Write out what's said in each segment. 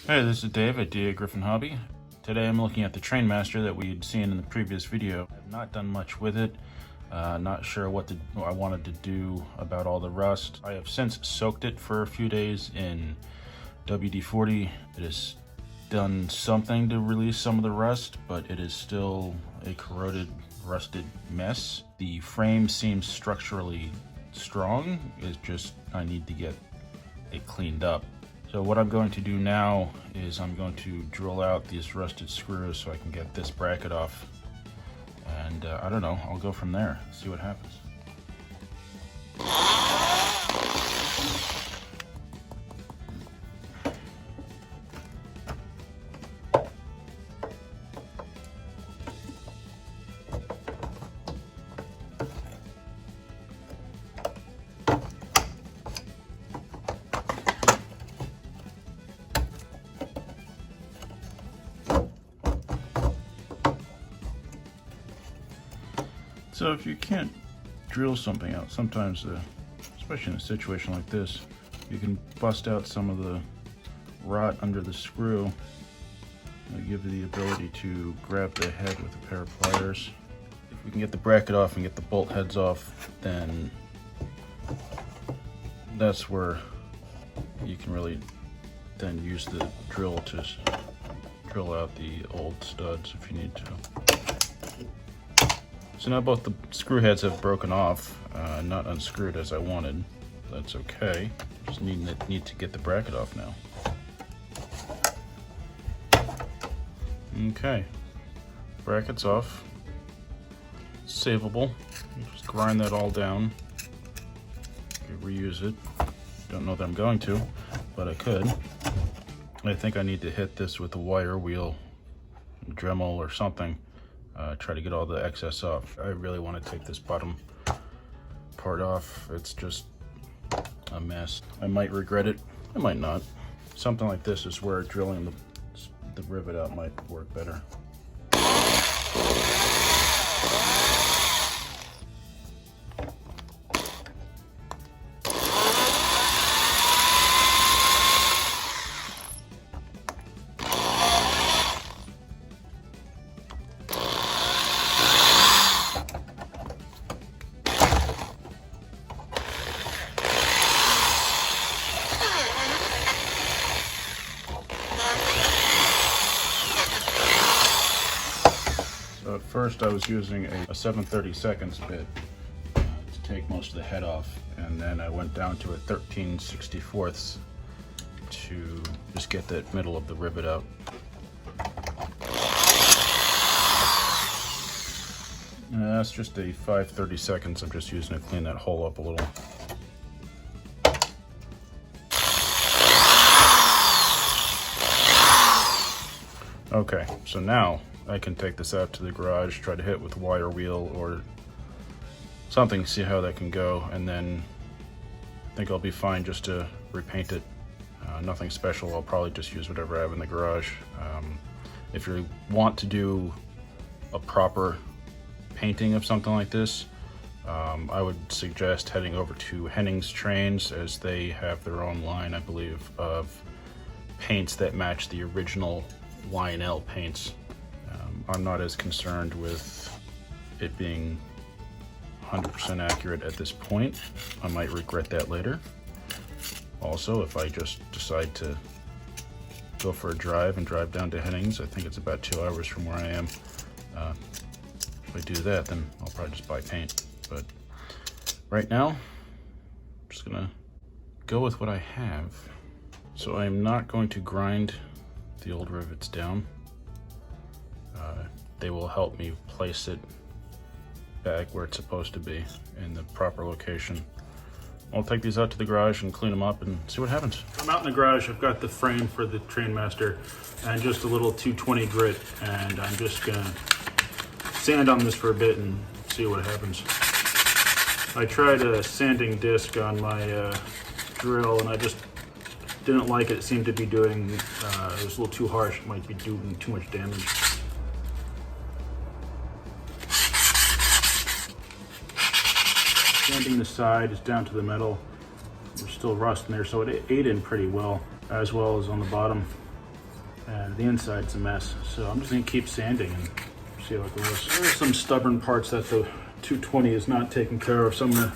Hey, this is Dave at DA Griffin Hobby. Today I'm looking at the Trainmaster that we had seen in the previous video. I've not done much with it. Not sure what I wanted to do about all the rust. I have since soaked it for a few days in WD-40. It has done something to release some of the rust, but it is still a corroded, rusted mess. The frame seems structurally strong. It's just I need to get it cleaned up. So what I'm going to do now is I'm going to drill out these rusted screws so I can get this bracket off. And I don't know, I'll go from there, see what happens. So if you can't drill something out, sometimes, especially in a situation like this, you can bust out some of the rot under the screw. It'll give you the ability to grab the head with a pair of pliers. If we can get the bracket off and get the bolt heads off, then that's where you can really then use the drill to drill out the old studs if you need to. So now both the screw heads have broken off, not unscrewed as I wanted. That's okay. Just need to get the bracket off now. Okay, bracket's off. It's savable. Just grind that all down. Reuse it. Don't know that I'm going to, but I could. I think I need to hit this with a wire wheel, Dremel or something. Try to get all the excess off. I really want to take this bottom part off. It's just a mess. I might regret it, I might not. Something like this is where drilling the rivet out might work better. At first I was using a 7/32 bit to take most of the head off, and then I went down to a 13/64 to just get that middle of the rivet out. And that's just a 5/32. I'm just using to clean that hole up a little. Okay, so now I can take this out to the garage, try to hit with a wire wheel or something, see how that can go, and then I think I'll be fine just to repaint it. Nothing special, I'll probably just use whatever I have in the garage. If you want to do a proper painting of something like this, I would suggest heading over to Henning's Trains, as they have their own line, I believe, of paints that match the original Lionel paints. I'm not as concerned with it being 100% accurate at this point. I might regret that later. Also, if I just decide to go for a drive and drive down to Henning's, I think it's about 2 hours from where I am. If I do that, then I'll probably just buy paint. But right now, I'm just gonna go with what I have. So I'm not going to grind the old rivets down. They will help me place it back where it's supposed to be in the proper location. I'll take these out to the garage and clean them up and see what happens. I'm out in the garage. I've got the frame for the Trainmaster and just a little 220 grit, and I'm just gonna sand on this for a bit and see what happens. I tried a sanding disc on my drill and I just didn't like it. It seemed to be doing, it was a little too harsh. It might be doing too much damage. Sanding the side is down to the metal. There's still rust in there, so it ate in pretty well as on the bottom. and the inside's a mess. So I'm just gonna keep sanding and see how it goes. There's some stubborn parts that the 220 is not taking care of, so I'm gonna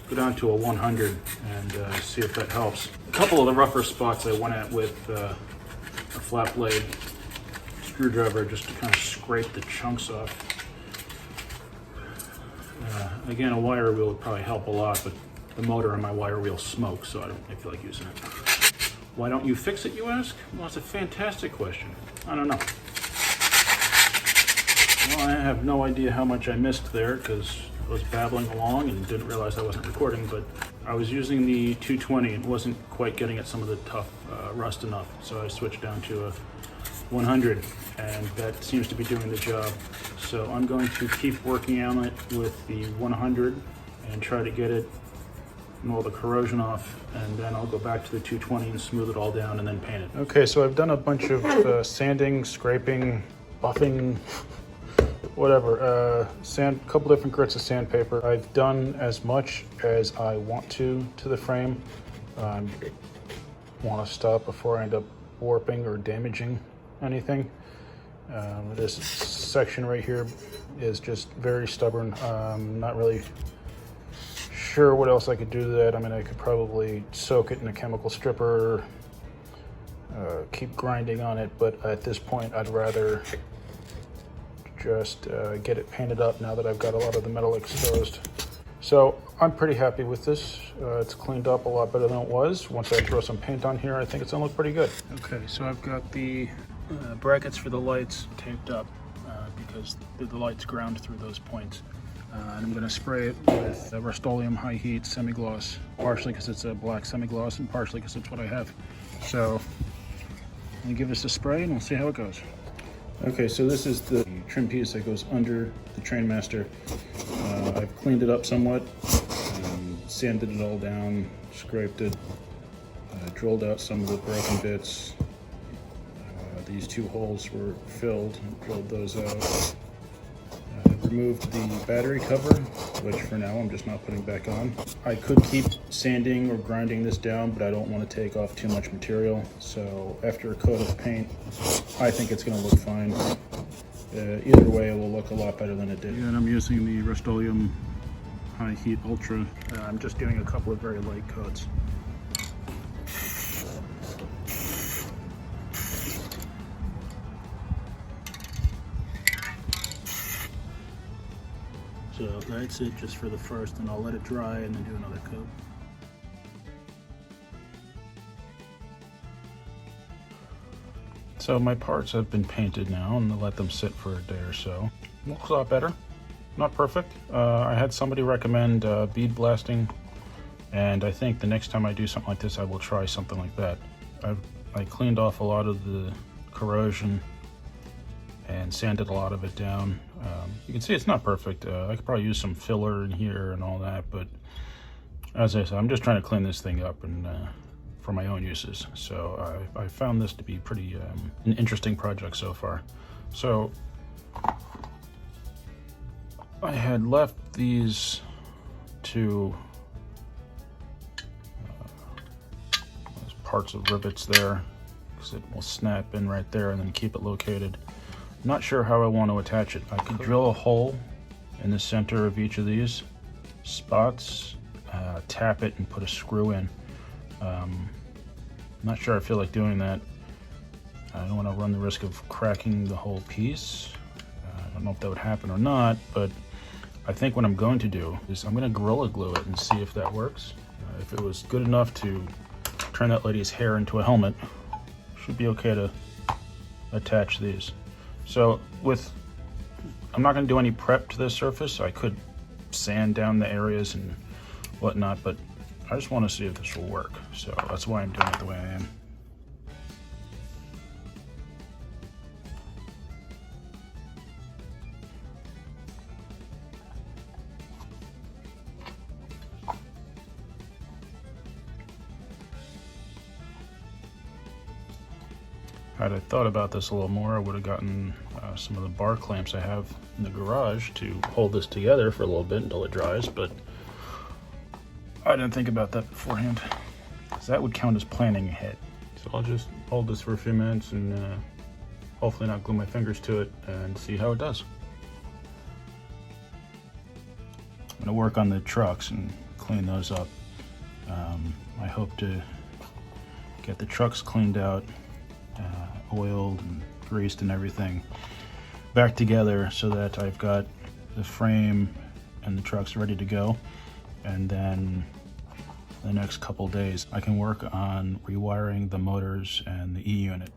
go down to a 100 and see if that helps. A couple of the rougher spots I went at with a flat blade screwdriver just to kind of scrape the chunks off. Again, a wire wheel would probably help a lot, but the motor on my wire wheel smokes, so I don't feel like using it. Why don't you fix it, you ask? Well, that's a fantastic question. I don't know. Well, I have no idea how much I missed there because I was babbling along and didn't realize I wasn't recording, but I was using the 220 and wasn't quite getting at some of the tough rust enough, so I switched down to a 100, and that seems to be doing the job. So I'm going to keep working on it with the 100 and try to get it and all the corrosion off, and then I'll go back to the 220 and smooth it all down and then paint it. Okay, so I've done a bunch of sanding, scraping, buffing, whatever, a couple different grits of sandpaper. I've done as much as I want to the frame. I want to stop before I end up warping or damaging anything. This section right here is just very stubborn. Not really sure what else I could do to that. I mean, I could probably soak it in a chemical stripper, keep grinding on it, but at this point I'd rather just get it painted up now that I've got a lot of the metal exposed. So I'm pretty happy with this. It's cleaned up a lot better than it was. Once I throw some paint on here, I think it's gonna look pretty good. Okay, so I've got the brackets for the lights taped up because the lights ground through those points. And I'm gonna spray it with Rust-Oleum high heat semi-gloss, partially because it's a black semi-gloss and partially because it's what I have. So I'm gonna give this a spray and we'll see how it goes. Okay, so this is the trim piece that goes under the Trainmaster. I've cleaned it up somewhat, sanded it all down, scraped it, drilled out some of the broken bits. These two holes were filled, drilled those out. Removed the battery cover, which for now I'm just not putting back on. I could keep sanding or grinding this down, but I don't want to take off too much material. So after a coat of paint, I think it's going to look fine. Either way, it will look a lot better than it did. And I'm using the Rust-Oleum High Heat Ultra. I'm just doing a couple of very light coats. So that's it just for the first, and I'll let it dry and then do another coat. So my parts have been painted now, and I'll let them sit for a day or so. Looks a lot better. Not perfect. I had somebody recommend bead blasting, and I think the next time I do something like this, I will try something like that. I cleaned off a lot of the corrosion and sanded a lot of it down. You can see it's not perfect. I could probably use some filler in here and all that, but as I said, I'm just trying to clean this thing up and for my own uses. So I found this to be pretty an interesting project so far. So I had left these two parts of rivets there because it will snap in right there and then keep it located. Not sure how I want to attach it. I could drill a hole in the center of each of these spots, tap it and put a screw in. Not sure I feel like doing that. I don't want to run the risk of cracking the whole piece. I don't know if that would happen or not, but I think what I'm going to do is I'm going to Gorilla Glue it and see if that works. If it was good enough to turn that lady's hair into a helmet, should be okay to attach these. So I'm not going to do any prep to this surface. I could sand down the areas and whatnot, but I just want to see if this will work. So that's why I'm doing it the way I am. Had I thought about this a little more, I would have gotten some of the bar clamps I have in the garage to hold this together for a little bit until it dries, but I didn't think about that beforehand, because that would count as planning ahead. So I'll just hold this for a few minutes and hopefully not glue my fingers to it, and see how it does. I'm gonna work on the trucks and clean those up. I hope to get the trucks cleaned out, oiled and greased and everything back together so that I've got the frame and the trucks ready to go. And then the next couple days I can work on rewiring the motors and the E-unit.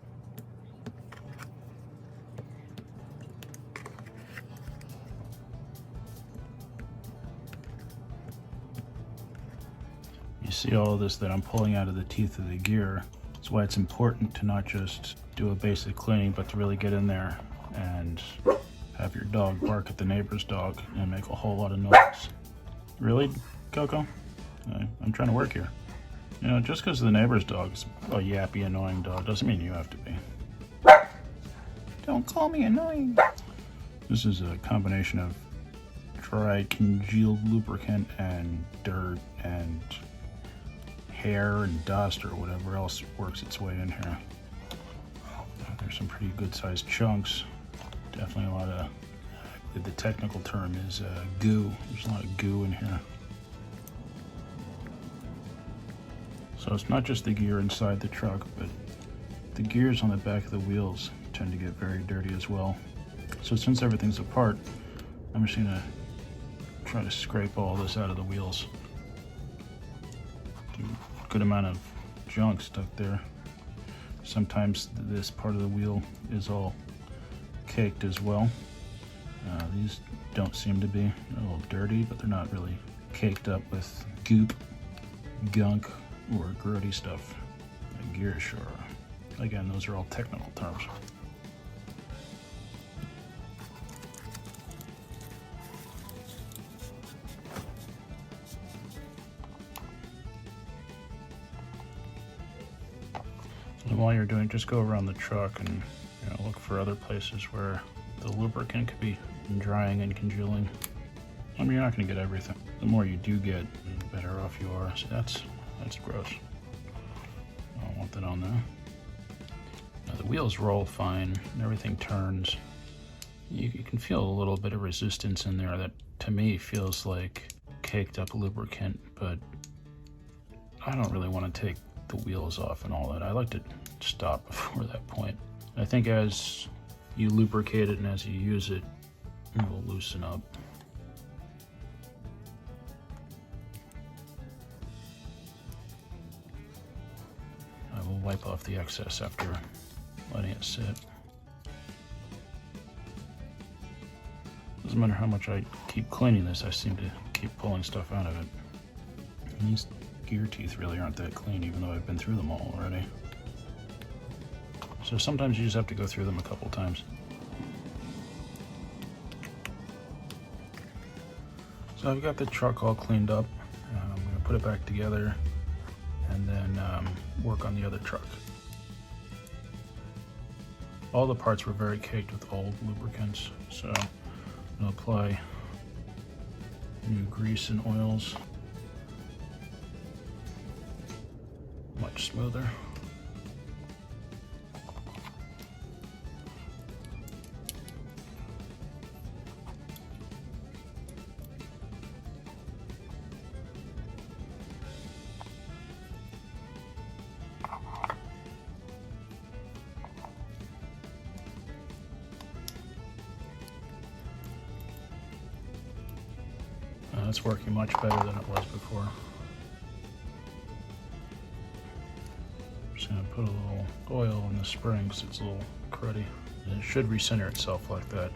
You see all of this that I'm pulling out of the teeth of the gear. That's why it's important to not just do a basic cleaning, but to really get in there and have your dog bark at the neighbor's dog and make a whole lot of noise. Really, Coco? I'm trying to work here. You know, just because the neighbor's dog's a yappy, annoying dog doesn't mean you have to be. Don't call me annoying. This is a combination of dry congealed lubricant and dirt and hair and dust or whatever else works its way in here. There's some pretty good sized chunks. Definitely a lot of, the technical term is goo. There's a lot of goo in here. So it's not just the gear inside the truck, but the gears on the back of the wheels tend to get very dirty as well. So since everything's apart, I'm just gonna try to scrape all this out of the wheels. Good amount of junk stuck there. Sometimes this part of the wheel is all caked as well. These don't seem to be. They're a little dirty, but they're not really caked up with goop, gunk, or grody stuff. The gear sure are. Again, those are all technical terms. And while you're doing, just go around the truck and look for other places where the lubricant could be drying and congealing. I mean, you're not going to get everything. The more you do get, the better off you are. So that's gross. I don't want that on there. Now the wheels roll fine and everything turns. You can feel a little bit of resistance in there that to me feels like caked up lubricant, but I don't really want to take the wheels off and all that. I like to stop before that point. I think as you lubricate it and as you use it, it will loosen up. I will wipe off the excess after letting it sit. Doesn't matter how much I keep cleaning this, I seem to keep pulling stuff out of it. And these gear teeth really aren't that clean, even though I've been through them all already. So sometimes you just have to go through them a couple times. So I've got the truck all cleaned up. I'm going to put it back together and then work on the other truck. All the parts were very caked with old lubricants, so I'm going to apply new grease and oils. Much smoother. It's working much better than it was before. Just gonna put a little oil in the spring because it's a little cruddy. And it should recenter itself like that.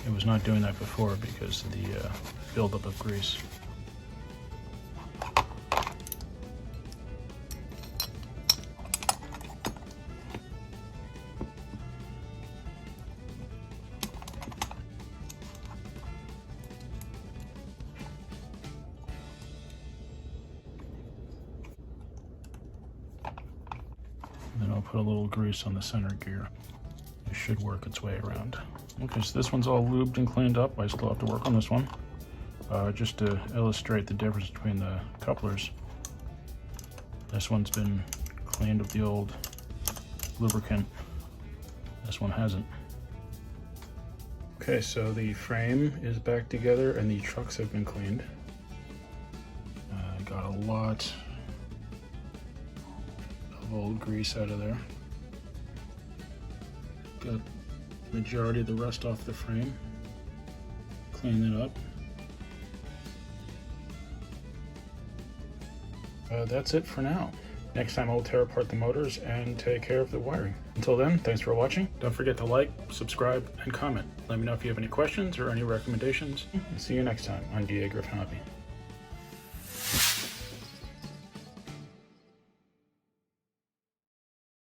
It was not doing that before because of the buildup of grease. Then I'll put a little grease on the center gear. It should work its way around. Okay, so this one's all lubed and cleaned up. I still have to work on this one. Just to illustrate the difference between the couplers. This one's been cleaned with the old lubricant. This one hasn't. Okay, so the frame is back together and the trucks have been cleaned. Got a lot of old grease out of there. Got majority of the rust off the frame. Clean it up. That's it for now. Next time I'll tear apart the motors and take care of the wiring. Until then, thanks for watching. Don't forget to like, subscribe, and comment. Let me know if you have any questions or any recommendations. See you next time on DA Griffin Hobby.